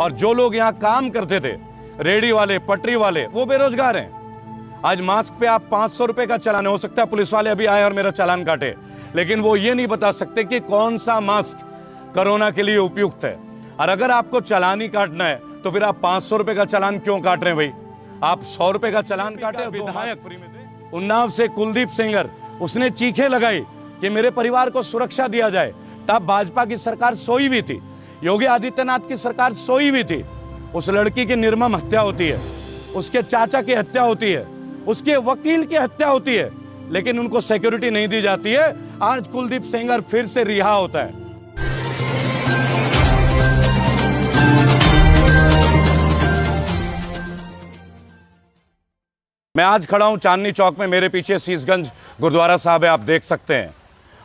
और जो लोग यहाँ काम करते थे, रेडी वाले, पटरी वाले, वो बेरोजगार हैं। आज मास्क पे आप 500 रुपए का चालान, हो सकता है पुलिस वाले अभी आए और मेरा चालान काटे, लेकिन वो ये नहीं बता सकते कि कौन सा मास्क कोरोना के लिए उपयुक्त है। और अगर आपको चालान ही काटना है तो फिर आप 500 रुपए का चालान क्यों काट रहे हैं भाई? आप 100 रुपए का चालान काटे। विधायक फ्री में दे। उन्नाव से कुलदीप सेंगर, उसने चीखें लगाई कि मेरे परिवार को सुरक्षा दिया जाए। तब भाजपा की सरकार सोई हुई थी, योगी आदित्यनाथ की सरकार सोई हुई थी। उस लड़की की निर्मम हत्या होती है, उसके चाचा की हत्या होती है, उसके वकील की हत्या होती है, लेकिन उनको सिक्योरिटी नहीं दी जाती है। आज कुलदीप सेंगर फिर से रिहा होता है। मैं आज खड़ा हूं चांदनी चौक में, मेरे पीछे शीशगंज गुरुद्वारा साहब है, आप देख सकते हैं।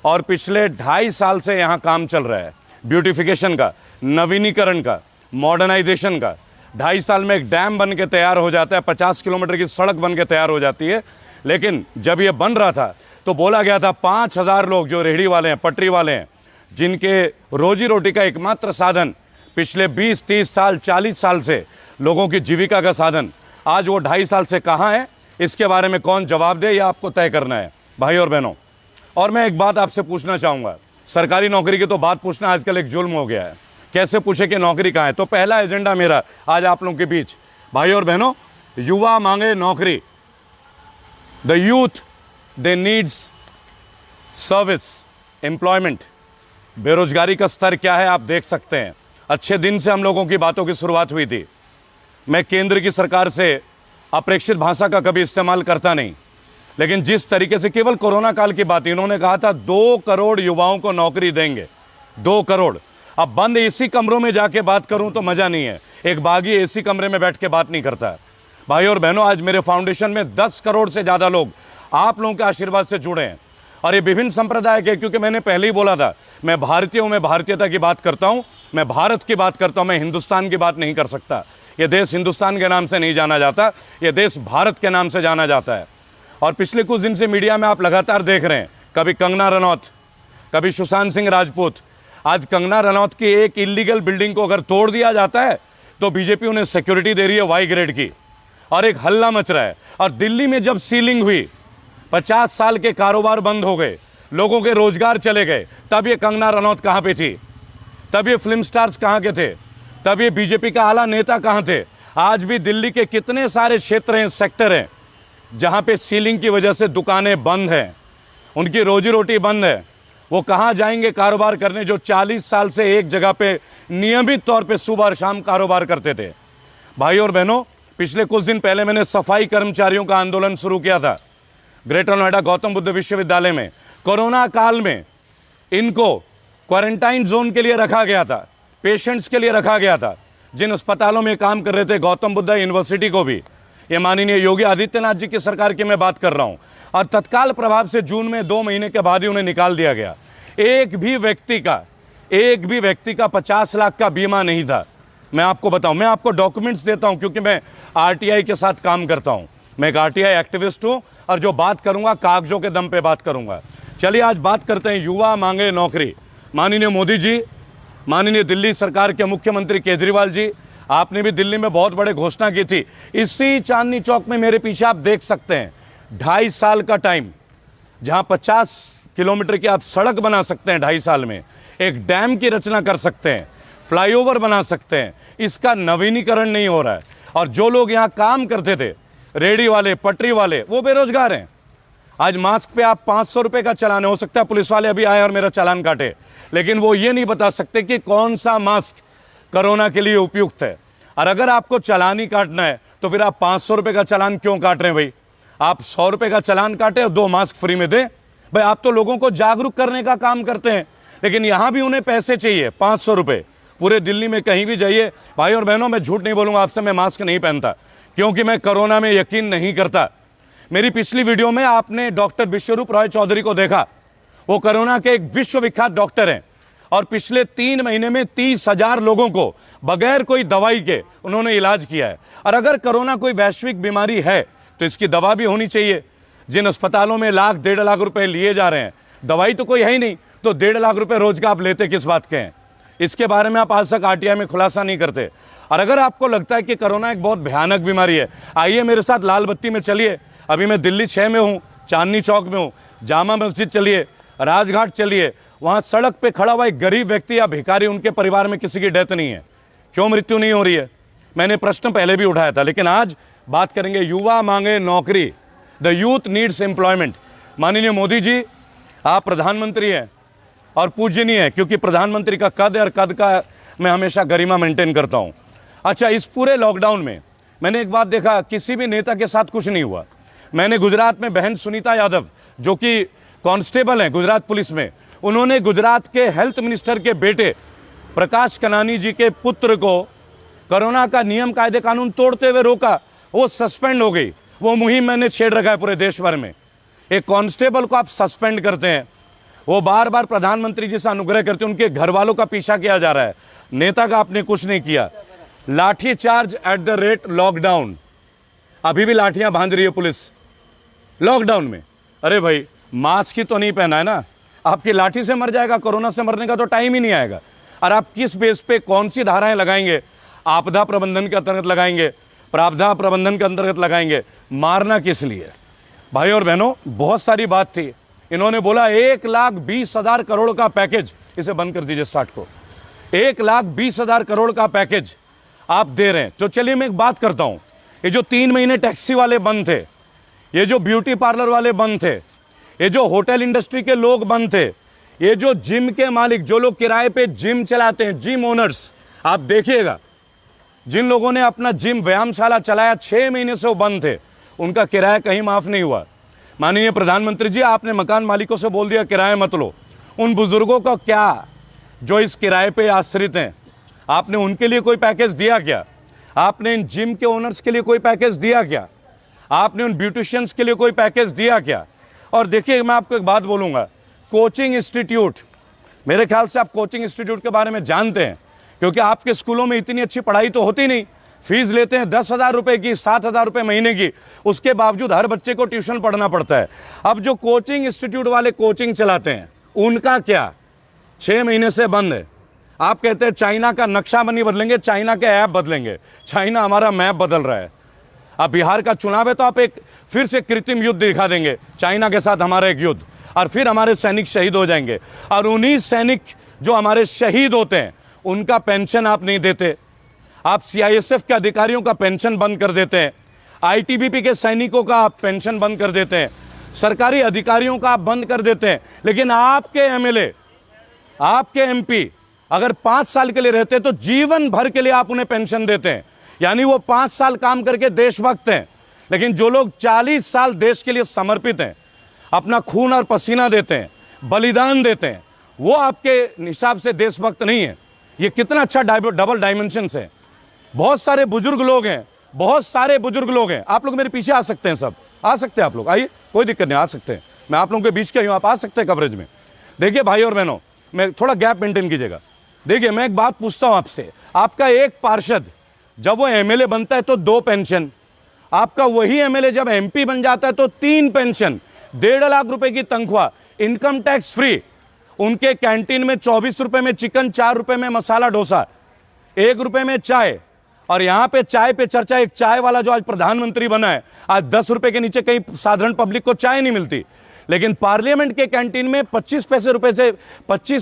और पिछले 2.5 साल से यहां काम चल रहा है ब्यूटिफिकेशन का, नवीनीकरण का, मॉडर्नाइजेशन का। 2.5 साल में एक डैम बन के तैयार हो जाता है, 50 किलोमीटर की सड़क बन के तैयार हो जाती है। लेकिन जब ये बन रहा था तो बोला गया था 5,000 लोग जो रेहड़ी वाले हैं, पटरी वाले हैं, जिनके रोजी रोटी का एकमात्र साधन पिछले 20, 30 साल, 40 साल से लोगों की जीविका का साधन, आज वो 2.5 साल से कहाँ है, इसके बारे में कौन जवाब दे, यह आपको तय करना है भाई और बहनों। और मैं एक बात आपसे पूछना चाहूँगा, सरकारी नौकरी की तो बात पूछना आजकल एक जुल्म हो गया है। कैसे पूछे कि नौकरी कहाँ है? तो पहला एजेंडा मेरा आज आप लोगों के बीच, भाई और बहनों, युवा मांगे नौकरी। The youth they needs service, employment. बेरोजगारी का स्तर क्या है आप देख सकते हैं। अच्छे दिन से हम लोगों की बातों की शुरुआत हुई थी। मैं केंद्र की सरकार से अप्रेक्षित भाषा का कभी इस्तेमाल करता नहीं, लेकिन जिस तरीके से केवल कोरोना काल की बात, इन्होंने कहा था 2 करोड़ युवाओं को नौकरी देंगे, 2 करोड़। अब बंद एसी कमरों में जाके बात करूं तो मजा नहीं है, एक बागी एसी कमरे में बैठ के बात नहीं करता। भाई और बहनों, आज मेरे फाउंडेशन में 10 करोड़ से ज्यादा लोग आप लोगों के आशीर्वाद से जुड़े हैं। और ये विभिन्न संप्रदाय के, क्योंकि मैंने पहले ही बोला था, मैं भारतीय हूं, मैं भारतीयता की बात करता हूं, मैं भारत की बात करता हूं, मैं हिंदुस्तान की बात नहीं कर सकता। यह देश हिंदुस्तान के नाम से नहीं जाना जाता, यह देश भारत के नाम से जाना जाता है। और पिछले कुछ दिन से मीडिया में आप लगातार देख रहे हैं, कभी कंगना रनौत, कभी सुशांत सिंह राजपूत। आज कंगना रनौत की एक इलीगल बिल्डिंग को अगर तोड़ दिया जाता है तो बीजेपी उन्हें सिक्योरिटी दे रही है वाई ग्रेड की, और एक हल्ला मच रहा है। और दिल्ली में जब सीलिंग हुई, 50 साल के कारोबार बंद हो गए, लोगों के रोजगार चले गए, तब ये कंगना रनौत कहां पे थी? तब ये फिल्म स्टार्स कहां के थे? तब ये बीजेपी का आला नेता कहां थे? आज भी दिल्ली के कितने सारे क्षेत्र हैं, सेक्टर हैं, जहां पे सीलिंग की वजह से दुकानें बंद हैं, उनकी रोजी रोटी बंद है। वो कहां जाएंगे कारोबार करने, जो 40 साल से एक जगह पे नियमित तौर पे सुबह और शाम कारोबार करते थे। भाई और बहनों, पिछले कुछ दिन पहले मैंने सफाई कर्मचारियों का आंदोलन शुरू किया था ग्रेटर नोएडा गौतम बुद्ध विश्वविद्यालय में। कोरोना काल में इनको क्वारंटाइन जोन के लिए रखा गया था, पेशेंट्स के लिए रखा गया था। जिन अस्पतालों में काम कर रहे थे, गौतम बुद्ध यूनिवर्सिटी को भी, ये माननीय योगी आदित्यनाथ जी की सरकार की मैं बात कर रहा हूं, और तत्काल प्रभाव से जून में 2 महीने के बाद ही उन्हें निकाल दिया गया। एक भी व्यक्ति का 50 लाख का बीमा नहीं था। मैं आपको बताऊं, मैं आपको डॉक्यूमेंट्स देता हूं, क्योंकि मैं आरटीआई के साथ काम करता हूं। मैं एक आरटीआई एक्टिविस्ट हूं, और जो बात करूंगा कागजों के दम पे बात करूंगा। चलिए आज बात करते हैं युवा मांगे नौकरी। माननीय मोदी जी, माननीय दिल्ली सरकार के मुख्यमंत्री केजरीवाल जी, आपने भी दिल्ली में बहुत बड़े घोषणा की थी। इसी चांदनी चौक में मेरे पीछे आप देख सकते हैं, 2.5 साल का टाइम, जहां 50 किलोमीटर की आप सड़क बना सकते हैं 2.5 साल में, एक डैम की रचना कर सकते हैं, फ्लाईओवर बना सकते हैं। इसका नवीनीकरण नहीं हो रहा है। और जो लोग यहां काम करते थे, रेडी वाले, पटरी वाले, वो बेरोजगार हैं। आज मास्क पे आप 500 रुपए का चालान, हो सकता है पुलिस वाले अभी आए और मेरा चालान काटे, लेकिन वो ये नहीं बता सकते कि कौन सा मास्क कोरोना के लिए उपयुक्त है। और अगर आपको चालान ही काटना है तो फिर आप 500 रुपए का चालान क्यों काट रहे हैं भाई? आप 100 रुपए का चालान काटे और 2 मास्क फ्री में दे। भाई आप तो लोगों को जागरूक करने का काम करते हैं, लेकिन यहां भी उन्हें पैसे चाहिए, 500 रुपए। पूरे दिल्ली में कहीं भी जाइए, भाई और बहनों, मैं झूठ नहीं बोलूंगा आपसे, मैं मास्क नहीं पहनता, क्योंकि मैं कोरोना में यकीन नहीं करता। मेरी पिछली वीडियो में आपने डॉक्टर विश्वरूप रॉय चौधरी को देखा। वो कोरोना के एक विश्वविख्यात डॉक्टर हैं, और पिछले 3 महीने में 30,000 लोगों को बगैर कोई दवाई के उन्होंने इलाज किया है। और अगर कोरोना कोई वैश्विक बीमारी है तो इसकी दवा भी होनी चाहिए। जिन अस्पतालों में लाख, 1.5 लाख रुपए लिए जा रहे हैं, दवाई तो कोई है ही नहीं, तो 1.5 लाख रुपए रोज का आप लेते किस बात के हैं? इसके बारे में आप आज तक आरटीआई में खुलासा नहीं करते। और अगर आपको लगता है कि कोरोना एक बहुत भयानक बीमारी है, आइए मेरे साथ लाल बत्ती में चलिए। अभी मैं दिल्ली 6 में हूँ, चांदनी चौक में हूँ, जामा मस्जिद चलिए, राजघाट चलिए, वहाँ सड़क पे खड़ा हुआ एक गरीब व्यक्ति या भिखारी, उनके परिवार में किसी की डेथ नहीं है। क्यों मृत्यु नहीं हो रही है? मैंने प्रश्न पहले भी उठाया था, लेकिन आज बात करेंगे युवा मांगे नौकरी, द यूथ नीड्स एम्प्लॉयमेंट। माननीय मोदी जी, आप प्रधानमंत्री हैं और पूजनीय है, क्योंकि प्रधानमंत्री का कद है और कद का मैं हमेशा गरिमा मेंटेन करता हूं। अच्छा, इस पूरे लॉकडाउन में मैंने एक बात देखा, किसी भी नेता के साथ कुछ नहीं हुआ। मैंने गुजरात में बहन सुनीता यादव, जो कि कांस्टेबल हैं गुजरात पुलिस में, उन्होंने गुजरात के हेल्थ मिनिस्टर के बेटे प्रकाश कनानी जी के पुत्र को कोरोना का नियम कायदे कानून तोड़ते हुए रोका, वो सस्पेंड हो गई। वो मुहिम मैंने छेड़ रखा है पूरे देश भर में। एक कांस्टेबल को आप सस्पेंड करते हैं, वो बार बार प्रधानमंत्री जी से अनुग्रह करते हैं, उनके घर वालों का पीछा किया जा रहा है। नेता का आपने कुछ नहीं किया। लाठी charge at the rate lockdown, अभी भी लाठियां बांध रही है पुलिस लॉकडाउन में। अरे भाई, मास्क ही तो नहीं पहना है ना, आपकी लाठी से मर जाएगा, कोरोना से मरने का तो टाइम ही नहीं आएगा। और आप किस बेस पे कौन सी धाराएं लगाएंगे? आपदा प्रबंधन के अंतर्गत लगाएंगे, प्रावधान प्रबंधन के अंतर्गत लगाएंगे, मारना किस लिए? भाई और बहनों, बहुत सारी बात थी। इन्होंने बोला 1,20,000 करोड़ का पैकेज, इसे बंद कर दीजिए स्टार्ट को। 1,20,000 करोड़ का पैकेज आप दे रहे हैं। तो चलिए मैं एक बात करता हूं, ये जो 3 महीने टैक्सी वाले बंद थे, ये जो ब्यूटी पार्लर वाले बंद थे, ये जो होटल इंडस्ट्री के लोग बंद थे, ये जो जिम के मालिक, जो लोग किराए पे जिम चलाते हैं, जिम ओनर्स, आप देखिएगा, जिन लोगों ने अपना जिम व्यायामशाला चलाया 6 महीने से वो बंद थे, उनका किराया कहीं माफ नहीं हुआ। माननीय प्रधानमंत्री जी, आपने मकान मालिकों से बोल दिया किराया मत लो। उन बुजुर्गों को क्या, जो इस किराए पे आश्रित हैं, आपने उनके लिए कोई पैकेज दिया क्या? आपने इन जिम के ओनर्स के लिए कोई पैकेज दिया क्या? आपने उन ब्यूटिशियंस के लिए कोई पैकेज दिया क्या? और देखिए, मैं आपको एक बात बोलूंगा, कोचिंग इंस्टीट्यूट, मेरे ख्याल से आप कोचिंग इंस्टीट्यूट के बारे में जानते हैं, क्योंकि आपके स्कूलों में इतनी अच्छी पढ़ाई तो होती नहीं। फीस लेते हैं 10,000 रुपए की, 7,000 रुपए महीने की, उसके बावजूद हर बच्चे को ट्यूशन पढ़ना पड़ता है। अब जो कोचिंग इंस्टीट्यूट वाले कोचिंग चलाते हैं, उनका क्या? 6 महीने से बंद है। आप कहते हैं चाइना का नक्शा नहीं बदलेंगे, चाइना के ऐप बदलेंगे। चाइना हमारा मैप बदल रहा है। अब बिहार का चुनाव है तो आप एक फिर से कृत्रिम युद्ध दिखा देंगे, चाइना के साथ हमारा एक युद्ध, और फिर हमारे सैनिक शहीद हो जाएंगे। और उन्हीं सैनिक जो हमारे शहीद होते हैं, उनका पेंशन आप नहीं देते। आप सीआईएसएफ के अधिकारियों का पेंशन बंद कर देते हैं, आईटीबीपी के सैनिकों का आप पेंशन बंद कर देते हैं, सरकारी अधिकारियों का आप बंद कर देते हैं। लेकिन आपके एमएलए, आपके एमपी अगर 5 साल के लिए रहते तो जीवन भर के लिए आप उन्हें पेंशन देते हैं, यानी वो 5 साल काम करके देशभक्त हैं। लेकिन जो लोग 40 साल देश के लिए समर्पित हैं, अपना खून और पसीना देते हैं, बलिदान देते हैं, वो आपके हिसाब से देशभक्त नहीं है। ये कितना अच्छा डबल डायमेंशन है। बहुत सारे बुजुर्ग लोग हैं, बहुत सारे बुजुर्ग लोग हैं। आप लोग मेरे पीछे आ सकते हैं, सब आ सकते हैं आप लोग, आइए, कोई दिक्कत नहीं, आ सकते हैं। मैं आप लोगों के बीच का हूं, आप आ सकते हैं कवरेज में। देखिए भाई और बहनों, मैं थोड़ा गैप मेंटेन कीजिएगा। देखिए, मैं एक बात पूछता हूं आपसे, आपका एक पार्षद जब वो एमएलए बनता है तो 2 पेंशन, आपका वही एमएलए जब एमपी बन जाता है तो 3 पेंशन, 1.5 लाख रुपए की तनख्वाह, इनकम टैक्स फ्री, उनके कैंटीन में 24 रुपए में चिकन, 4 रुपए में मसाला डोसा, 1 रुपए में चाय। और यहां पे चाय पे चर्चा, एक चाय वाला जो आज प्रधानमंत्री बना है, आज 10 रुपए के नीचे कहीं साधारण पब्लिक को चाय नहीं मिलती। लेकिन पार्लियामेंट के कैंटीन में 25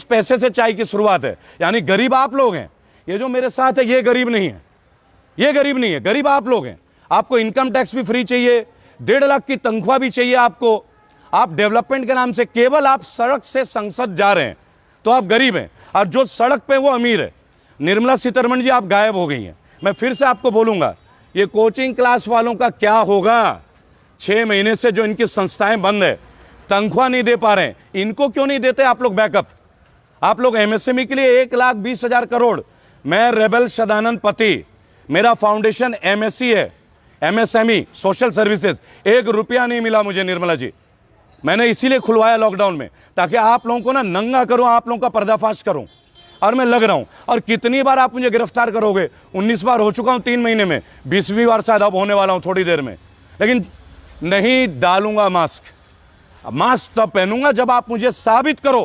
पैसे से चाय की शुरुआत है। यानी गरीब आप लोग हैं। ये जो मेरे साथ है, ये गरीब नहीं है, ये गरीब नहीं है, गरीब आप लोग हैं। आपको इनकम टैक्स भी फ्री चाहिए, 1.5 लाख की तनख्वाह भी चाहिए आपको। आप डेवलपमेंट के नाम से केवल आप सड़क से संसद जा रहे हैं तो आप गरीब हैं, और जो सड़क पे वो अमीर है। निर्मला सीतारमण जी, आप गायब हो गई हैं। मैं फिर से आपको बोलूंगा, ये कोचिंग क्लास वालों का क्या होगा? 6 महीने से जो इनकी संस्थाएं बंद है, तनख्वाह नहीं दे पा रहे हैं, इनको क्यों नहीं देते आप लोग बैकअप? आप लोग एमएसएमई के लिए 1,20,000 करोड़, मैं रेबल सदानंद पति, मेरा फाउंडेशन एमएससी है, एमएसएमई सोशल सर्विसेज, 1 रुपया नहीं मिला मुझे निर्मला जी। मैंने इसीलिए खुलवाया लॉकडाउन में, ताकि आप लोगों को ना नंगा करूं, आप लोगों का पर्दाफाश करूं। और मैं लग रहा हूं, और कितनी बार आप मुझे गिरफ्तार करोगे? 19 बार हो चुका हूं 3 महीने में, 20वीं बार शायद अब होने वाला हूं थोड़ी देर में। लेकिन नहीं डालूंगा मास्क। मास्क तब पहनूंगा जब आप मुझे साबित करो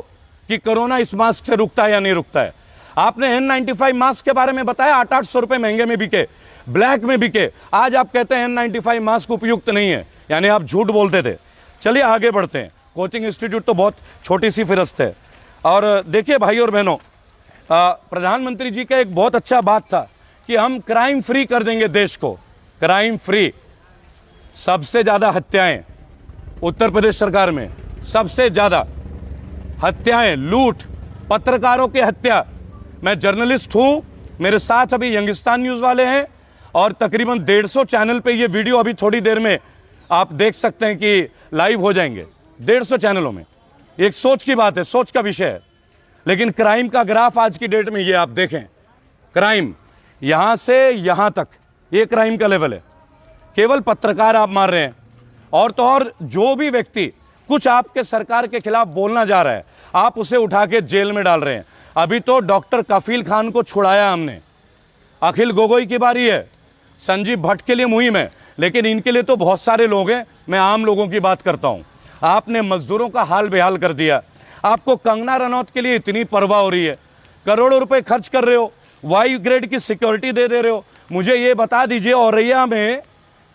कि कोरोना इस मास्क से रुकता है या नहीं रुकता है। आपने N95 मास्क के बारे में बताया, 800 रुपए महंगे में बिके, ब्लैक में बिके। आज आप कहते हैं N95 मास्क उपयुक्त नहीं है, यानी आप झूठ बोलते थे। चलिए आगे बढ़ते हैं। कोचिंग इंस्टीट्यूट तो बहुत छोटी सी फिरस्त है। और देखिए भाई और बहनों, प्रधानमंत्री जी का एक बहुत अच्छा बात था कि हम क्राइम फ्री कर देंगे देश को, क्राइम फ्री। सबसे ज्यादा हत्याएं उत्तर प्रदेश सरकार में, सबसे ज्यादा हत्याएं, लूट, पत्रकारों की हत्या। मैं जर्नलिस्ट हूं, मेरे साथ अभी यंगिस्तान न्यूज वाले हैं और तकरीबन 150 चैनल पे ये वीडियो अभी थोड़ी देर में आप देख सकते हैं कि लाइव हो जाएंगे 150 चैनलों में। एक सोच की बात है, सोच का विषय है। लेकिन क्राइम का ग्राफ आज की डेट में ये आप देखें, क्राइम यहां से यहां तक, ये क्राइम का लेवल है। केवल पत्रकार आप मार रहे हैं, और तो और जो भी व्यक्ति कुछ आपके सरकार के खिलाफ बोलना जा रहा है, आप उसे उठा के जेल में डाल रहे हैं। अभी तो डॉक्टर कफील खान को छुड़ाया हमने, अखिल गोगोई की बारी है, संजीव भट्ट के लिए मुहिम है, लेकिन इनके लिए तो बहुत सारे लोग हैं। मैं आम लोगों की बात करता हूं। आपने मजदूरों का हाल बेहाल कर दिया। आपको कंगना रनौत के लिए इतनी परवाह हो रही है, करोड़ों रुपए खर्च कर रहे हो, वाई ग्रेड की सिक्योरिटी दे रहे हो। मुझे ये बता दीजिए, औरैया में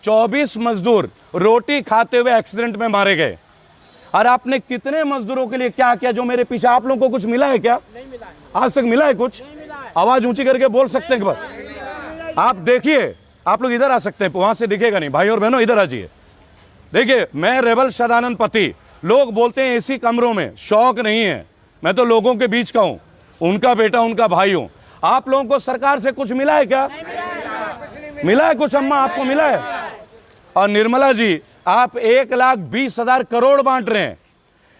24 मजदूर रोटी खाते हुए एक्सीडेंट में मारे गए, और आपने कितने मजदूरों के लिए क्या किया? जो मेरे पीछे, आप लोगों को कुछ मिला है क्या? नहीं मिला है। आज तक मिला है कुछ? आवाज ऊंची करके बोल सकते हैं एक बार? आप देखिए, आप लोग इधर आ सकते हैं, वहां से दिखेगा नहीं। भाई और बहनों इधर आ जाइए। देखिए, मैं रेबल सदानंद पति, लोग बोलते हैं एसी कमरों में, शौक नहीं है। मैं तो लोगों के बीच का हूं, उनका बेटा, उनका भाई हूं। आप लोगों को सरकार से कुछ मिला है क्या? मिला है कुछ? अम्मा आपको मिला है? और निर्मला जी, आप 1,20,000 करोड़ बांट रहे हैं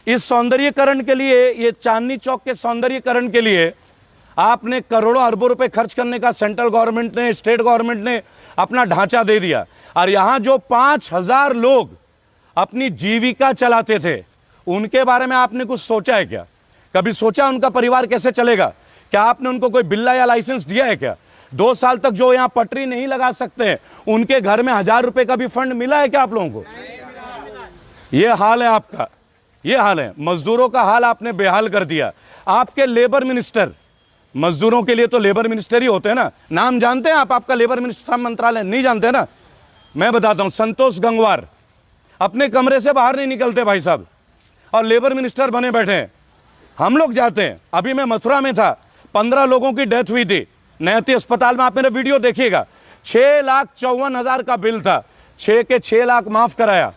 इस सौंदर्यीकरण के लिए। ये चांदनी चौक के सौंदर्यीकरण के लिए आपने करोड़ों अरबों रुपए खर्च करने का सेंट्रल गवर्नमेंट ने, स्टेट गवर्नमेंट ने अपना ढांचा दे दिया। और यहां जो 5,000 लोग अपनी जीविका चलाते थे, उनके बारे में आपने कुछ सोचा है क्या? कभी सोचा उनका परिवार कैसे चलेगा? क्या आपने उनको कोई बिल्ला या लाइसेंस दिया है क्या? 2 साल तक जो यहां पटरी नहीं लगा सकते, उनके घर में 1,000 रुपए का भी फंड मिला है क्या आप लोगों को? ये हाल है आपका, ये हाल है। मजदूरों का हाल आपने बेहाल कर दिया। आपके लेबर मिनिस्टर, मजदूरों के लिए तो लेबर मिनिस्टर ही होते हैं ना। नाम जानते हैं आप? आपका लेबर मिनिस्टर मंत्रालय नहीं जानते ना? मैं बताता हूं, संतोष गंगवार अपने कमरे से बाहर नहीं निकलते भाई साहब, और लेबर मिनिस्टर बने बैठे हैं। हम लोग जाते हैं। अभी मैं मथुरा में था, 15 लोगों की डेथ हुई थी नैती अस्पताल में। आप मेरा वीडियो देखिएगा। 6,54,000 का बिल था, 6 के 6 लाख माफ कराया।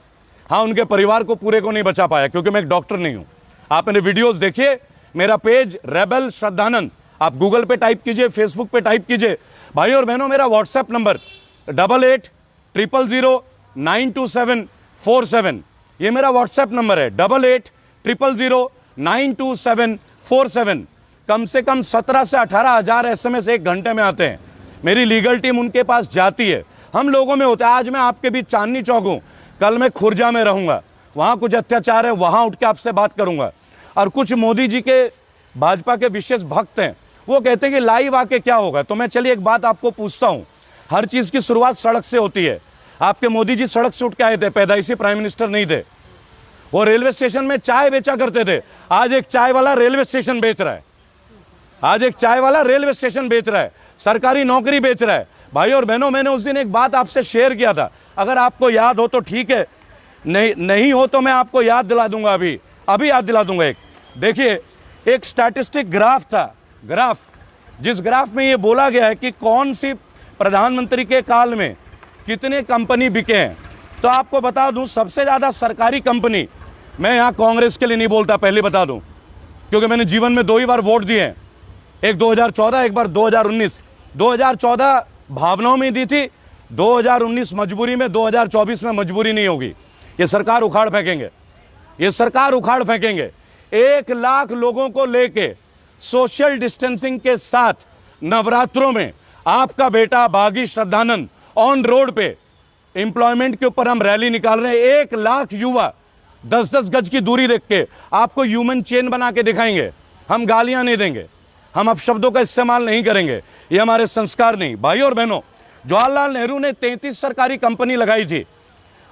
हाँ, उनके परिवार को पूरे को नहीं बचा पाया, क्योंकि मैं एक डॉक्टर नहीं हूं। आप मेरे वीडियोस देखिए। मेरा पेज रेबल श्रद्धानंद, आप गूगल पे टाइप कीजिए, फेसबुक पे टाइप कीजिए। भाई और बहनों, मेरा व्हाट्सएप नंबर 8800092747, ये मेरा व्हाट्सएप नंबर है। 8800092747। कम से कम 17 से 18,000 SMS एक घंटे में आते हैं। मेरी लीगल टीम उनके पास जाती है, हम लोगों में होता है। आज मैं आपके बीच चांदनी चौक हूं, कल मैं खुर्जा में रहूंगा, वहां कुछ अत्याचार है, वहां उठ के आपसे बात करूंगा। और कुछ मोदी जी के, भाजपा के विशेष भक्त हैं, वो कहते हैं कि लाइव आके क्या होगा। तो मैं चलिए एक बात आपको पूछता हूं। हर चीज की शुरुआत सड़क से होती है। आपके मोदी जी सड़क से उठ के आए थे, पैदाइशी प्राइम मिनिस्टर नहीं थे। वो रेलवे स्टेशन में चाय बेचा करते थे। आज एक चाय वाला रेलवे स्टेशन बेच रहा है, आज एक चाय वाला रेलवे स्टेशन बेच रहा है, सरकारी नौकरी बेच रहा है। भाई और बहनों, मैंने उस दिन एक बात आपसे शेयर किया था, अगर आपको याद हो तो ठीक है, नहीं हो तो मैं आपको याद दिला दूंगा। अभी याद दिला दूंगा। एक देखिए, एक स्टैटिस्टिक ग्राफ था, ग्राफ, जिस ग्राफ में ये बोला गया है कि कौन सी प्रधानमंत्री के काल में कितने कंपनी बिके हैं। तो आपको बता दूं, सबसे ज्यादा सरकारी कंपनी, मैं यहां कांग्रेस के लिए नहीं बोलता, पहले बता दूं, क्योंकि मैंने जीवन में 2 ही बार वोट दिए हैं, एक 2014, एक बार 2019। 2014 भावनाओं में दी थी, 2019 मजबूरी में, 2024 में मजबूरी नहीं होगी। ये सरकार उखाड़ फेंकेंगे, ये सरकार उखाड़ फेंकेंगे। 1 लाख लोगों को लेके सोशल डिस्टेंसिंग के साथ नवरात्रों में आपका बेटा बागी श्रद्धानंद ऑन रोड पे एम्प्लॉयमेंट के ऊपर हम रैली निकाल रहे हैं। 1 लाख युवा 10-10 गज की दूरी रख के आपको ह्यूमन चेन बना के दिखाएंगे। हम गालियां नहीं देंगे, हम अपशब्दों का इस्तेमाल नहीं करेंगे, ये हमारे संस्कार नहीं। भाई और बहनों, जवाहरलाल नेहरू ने 33 सरकारी कंपनी लगाई थी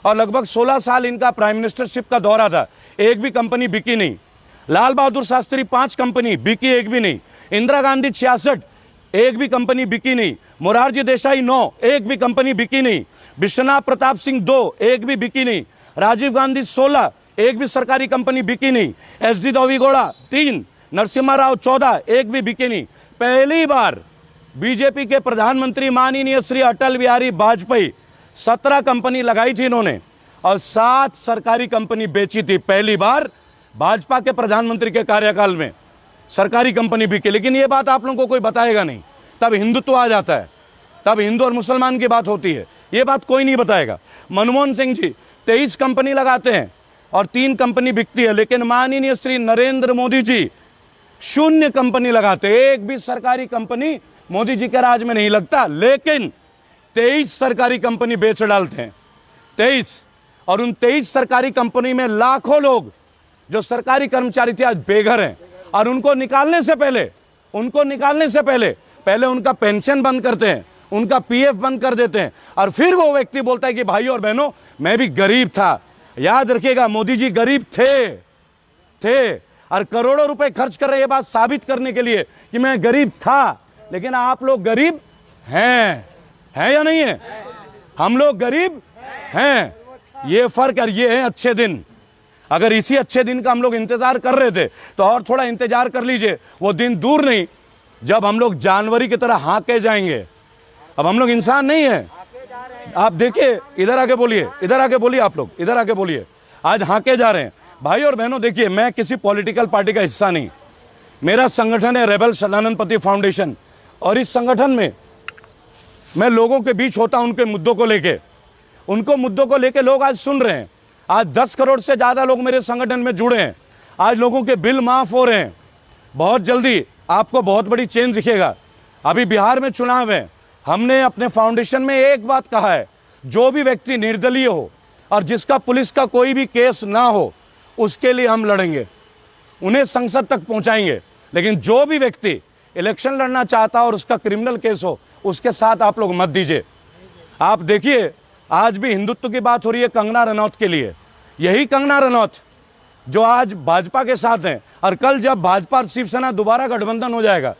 और लगभग 16 साल इनका प्राइम मिनिस्टरशिप का दौरा था, एक भी कंपनी बिकी नहीं। लाल बहादुर शास्त्री 5 कंपनी बिकी, एक भी नहीं। इंदिरा गांधी 66, एक भी कंपनी बिकी नहीं। मोरारजी देसाई 9, एक भी कंपनी बिकी नहीं। विश्वनाथ प्रताप सिंह 2, एक भी बिकी नहीं। राजीव गांधी 16, एक भी सरकारी कंपनी बिकी नहीं। SD देवेगौड़ा 3, नरसिम्हा राव 14, एक भी बिकी नहीं। पहली बार बीजेपी के प्रधानमंत्री माननीय श्री अटल बिहारी वाजपेयी 17 कंपनी लगाई थी इन्होंने और 7 सरकारी कंपनी बेची थी। पहली बार भाजपा के प्रधानमंत्री के कार्यकाल में सरकारी कंपनी बिकी। लेकिन ये बात आप लोगों को कोई बताएगा नहीं, तब हिंदुत्व आ जाता है, तब हिंदू और मुसलमान की बात होती है। ये बात कोई नहीं बताएगा। मनमोहन सिंह जी 23 कंपनी लगाते हैं और 3 कंपनी बिकती है, लेकिन माननीय श्री नरेंद्र मोदी जी 0 कंपनी लगाते। एक भी सरकारी कंपनी मोदी जी के राज में नहीं लगता, लेकिन 23 सरकारी कंपनी बेच डालते हैं। 23, और उन 23 सरकारी कंपनी में लाखों लोग जो सरकारी कर्मचारी थे आज बेघर हैं। और उनको निकालने से पहले उनका पेंशन बंद करते हैं, उनका PF बंद कर देते हैं। और फिर वो व्यक्ति बोलता है कि भाई और बहनों मैं भी गरीब था। याद रखिएगा, मोदी जी गरीब थे और करोड़ों रुपए खर्च कर रहे, ये बात साबित करने के लिए कि मैं गरीब था। लेकिन आप लोग गरीब हैं या नहीं है? हम लोग गरीब हैं। ये फर्क है। ये है अच्छे दिन। अगर इसी अच्छे दिन का हम लोग इंतजार कर रहे थे तो और थोड़ा इंतजार कर लीजिए। वो दिन दूर नहीं जब हम लोग जानवरी की तरह हाँके जाएंगे। अब हम लोग इंसान नहीं है। आप देखिए, इधर आके बोलिए, आप लोग इधर आके बोलिए। आज हाँके जा रहे हैं। भाई और बहनों देखिए, मैं किसी पॉलिटिकल पार्टी का हिस्सा नहीं। मेरा संगठन है रेबल सदानंद पति फाउंडेशन, और इस संगठन में मैं लोगों के बीच होता हूं, उनके मुद्दों को लेके लोग आज सुन रहे हैं। आज 10 करोड़ से ज्यादा लोग मेरे संगठन में जुड़े हैं। आज लोगों के बिल माफ हो रहे हैं। बहुत जल्दी आपको बहुत बड़ी चेंज दिखेगा। अभी बिहार में चुनाव है। हमने अपने फाउंडेशन में एक बात कहा है, जो भी व्यक्ति निर्दलीय हो और जिसका पुलिस का कोई भी केस ना हो, उसके लिए हम लड़ेंगे, उन्हें संसद तक पहुंचाएंगे। लेकिन जो भी व्यक्ति इलेक्शन लड़ना चाहता और उसका क्रिमिनल केस हो, उसके साथ आप लोग मत दीजिए। आप देखिए, आज भी हिंदुत्व की बात हो रही है कंगना रनौत के लिए। यही कंगना रनौत जो आज भाजपा के साथ हैं, और कल जब भाजपा और शिवसेना दोबारा गठबंधन हो जाएगा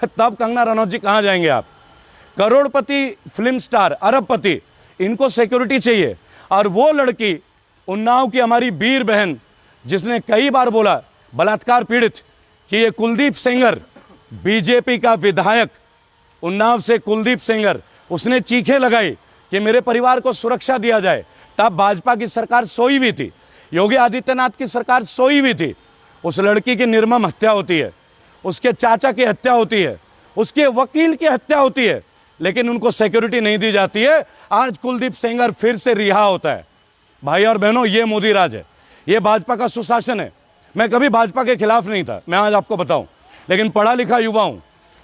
तब कंगना रनौत जी कहां जाएंगे आप? करोड़पति फिल्म स्टार, अरबपति, इनको सिक्योरिटी चाहिए। और वो लड़की उन्नाव की हमारी वीर बहन, जिसने कई बार बोला बलात्कार पीड़ित, कि ये कुलदीप सेंगर बीजेपी का विधायक, उन्नाव से कुलदीप सेंगर, उसने चीखें लगाई कि मेरे परिवार को सुरक्षा दिया जाए। तब भाजपा की सरकार सोई हुई थी, योगी आदित्यनाथ की सरकार सोई हुई थी। उस लड़की की निर्मम हत्या होती है, उसके चाचा की हत्या होती है, उसके वकील की हत्या होती है, लेकिन उनको सिक्योरिटी नहीं दी जाती है। आज कुलदीप सेंगर फिर से रिहा होता है। भाई और बहनों, ये मोदी राज है, ये भाजपा का सुशासन है। मैं कभी भाजपा के खिलाफ नहीं था, मैं आज आपको बताऊं, लेकिन पढ़ा लिखा युवा हूं,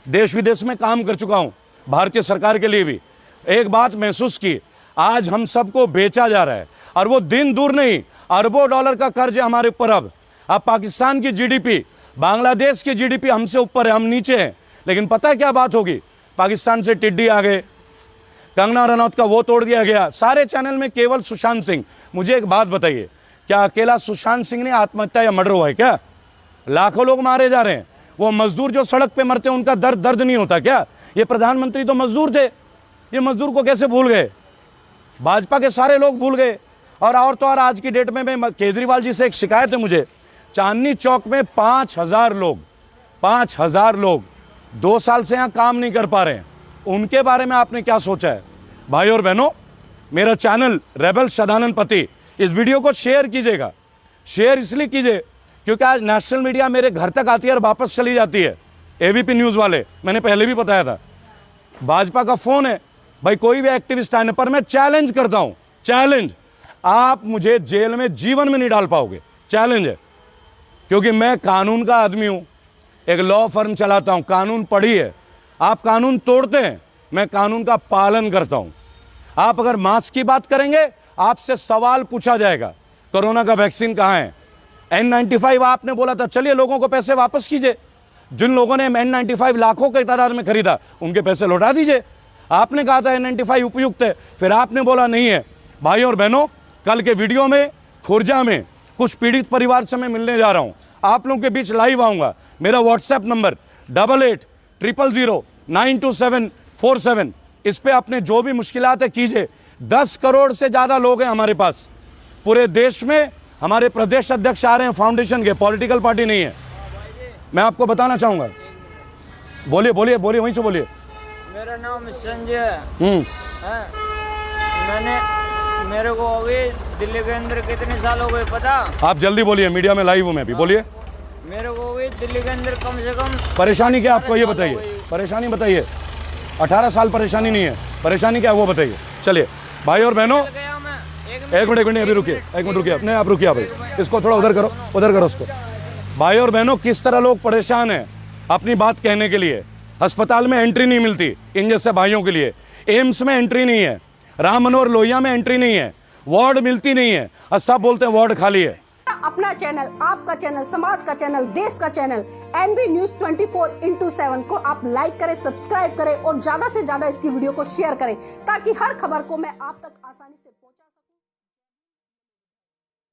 देश विदेश में काम कर चुका हूं, भारतीय सरकार के लिए भी। एक बात महसूस की, आज हम सबको बेचा जा रहा है, और वो दिन दूर नहीं, अरबों डॉलर का कर्ज है हमारे ऊपर। अब पाकिस्तान की GDP, बांग्लादेश की GDP हमसे ऊपर है, हम नीचे हैं। लेकिन पता है क्या बात होगी? पाकिस्तान से टिड्डी आ गए, कंगना रनौत का वो तोड़ दिया गया, सारे चैनल में केवल सुशांत सिंह। मुझे एक बात बताइए, क्या अकेला सुशांत सिंह ने आत्महत्या या मर्डर हुआ है क्या? लाखों लोग मारे जा रहे हैं। वो मजदूर जो सड़क पे मरते हैं, उनका दर्द नहीं होता क्या? ये प्रधानमंत्री तो मजदूर थे, ये मजदूर को कैसे भूल गए? भाजपा के सारे लोग भूल गए। और तो और आज की डेट में मैं केजरीवाल जी से एक शिकायत है मुझे, चांदनी चौक में 5,000 लोग 2 साल से यहाँ काम नहीं कर पा रहे हैं। उनके बारे में आपने क्या सोचा है? भाई और बहनों, मेरा चैनल रेबल सदानंद पति, इस वीडियो को शेयर कीजिएगा। शेयर इसलिए कीजिए क्योंकि आज नेशनल मीडिया मेरे घर तक आती है और वापस चली जाती है। AVP न्यूज़ वाले, मैंने पहले भी बताया था, भाजपा का फोन है, भाई कोई भी एक्टिविस्ट आने पर मैं चैलेंज करता हूं, चैलेंज, आप मुझे जेल में जीवन में नहीं डाल पाओगे, चैलेंज है। क्योंकि मैं कानून का आदमी हूं, एक लॉ फर्म चलाता हूं, कानून पढ़ी है। आप कानून तोड़ते हैं, मैं कानून का पालन करता हूं। आप अगर मास्क की बात करेंगे, आपसे सवाल पूछा जाएगा, कोरोना का वैक्सीन कहां है? N95 आपने बोला था, चलिए लोगों को पैसे वापस कीजिए। जिन लोगों ने N95 लाखों के तादाद में खरीदा, उनके पैसे लौटा दीजिए। आपने कहा था N95 उपयुक्त है, फिर आपने बोला नहीं है। भाई और बहनों, कल के वीडियो में खुर्जा में कुछ पीड़ित परिवार से मैं मिलने जा रहा हूं, आप लोगों के बीच लाइव आऊंगा। मेरा WhatsApp नंबर 8800092747। इस पे अपने जो भी मुश्किलात है कीजिए। 10 करोड़ से ज्यादा लोग हैं हमारे पास पूरे देश में। हमारे प्रदेश अध्यक्ष आ रहे हैं फाउंडेशन के, पॉलिटिकल पार्टी नहीं है। मैं आपको बताना चाहूंगा, बोलिए बोलिए बोलिए, वहीं से बोलिए। मेरा नाम संजय है। मेरे को हो गई दिल्ली के अंदर कितने साल हो गए पता? आप जल्दी बोलिए, मीडिया में लाइव हूं मैं भी, बोलिए। मेरे को हो गई दिल्ली के अंदर कम से कम। परेशानी क्या आपको ये बताइए, परेशानी बताइए। 18 साल परेशानी नहीं है, परेशानी क्या है वो बताइए। चलिए भाई और बहनों, एक मिनट अभी रुकिए, एक मिनट रुकिए, अपने आप रुकिए भाई, इसको थोड़ा उधर करो उसको। भाई और बहनों, किस तरह लोग परेशान हैं अपनी बात कहने के लिए। अस्पताल में एंट्री नहीं मिलती इन जैसे भाइयों के लिए, एम्स में एंट्री नहीं है, राम मनोहर लोहिया में एंट्री नहीं है, वार्ड मिलती नहीं है, और सब बोलते हैं वार्ड खाली है। अपना चैनल, आपका चैनल, समाज का चैनल, देश का चैनल एनबी न्यूज 24/7 को आप लाइक करें, सब्सक्राइब करें और ज्यादा से ज्यादा इसकी वीडियो को शेयर करें ताकि हर खबर को मैं आप तक आसानी से पहुंचा सकूं।